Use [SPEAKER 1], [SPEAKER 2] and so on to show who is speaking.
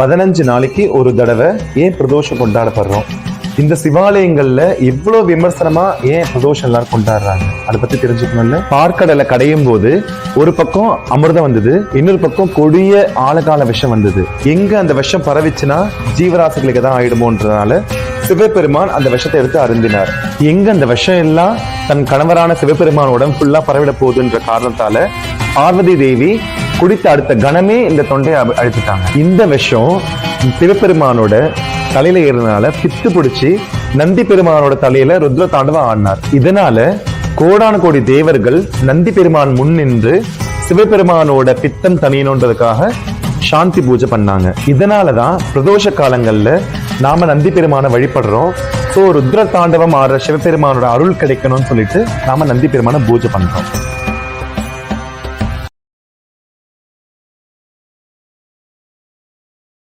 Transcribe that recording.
[SPEAKER 1] 15 நாளைக்கு ஒரு தடவை ஏன் பிரதோஷம் கொண்டாடப்படுறோம்? இந்த சிவாலயங்கள்ல இவ்வளவு விமர்சனமா ஏன் பிரதோஷம் எல்லாரும் கொண்டாடுறாங்க? அதை பத்தி தெரிஞ்சுக்கணும்ல. பார்க்கடலை கடையும் போது ஒரு பக்கம் அமிர்தம் வந்தது, இன்னொரு பக்கம் கொடிய ஆழகால விஷம் வந்தது. எங்க அந்த விஷம் பரவிச்சுன்னா ஜீவராசிகளுக்கு தான் ஆயிடுமோன்றதுனால சிவபெருமான் அந்த விஷத்தை எடுத்து அருந்தினார். எங்க அந்த விஷம் எல்லாம் தன் கணவரான சிவபெருமான் உடம்பு ஃபுல்லா பரவிட போகுதுன்ற காரணத்தால பார்வதி தேவி குடித்த அடுத்த கணமே இந்த தொண்டையை அழித்துட்டாங்க. இந்த விஷம் சிவபெருமானோட தலையில ஏறினால பித்து பிடிச்சி நந்தி பெருமானோட தலையில ருத்ர தாண்டவம் ஆடினார். இதனால கோடான கோடி தேவர்கள் நந்தி பெருமான் முன் நின்று சிவபெருமானோட பித்தம் தனியணுன்றதுக்காக சாந்தி பூஜை பண்ணாங்க. இதனாலதான் பிரதோஷ காலங்கள்ல நாம நந்தி பெருமான வழிபடுறோம். ருத்ர தாண்டவம் ஆடுற சிவபெருமானோட அருள் கிடைக்கணும்னு சொல்லிட்டு நாம நந்தி பெருமான பூஜை பண்றோம்.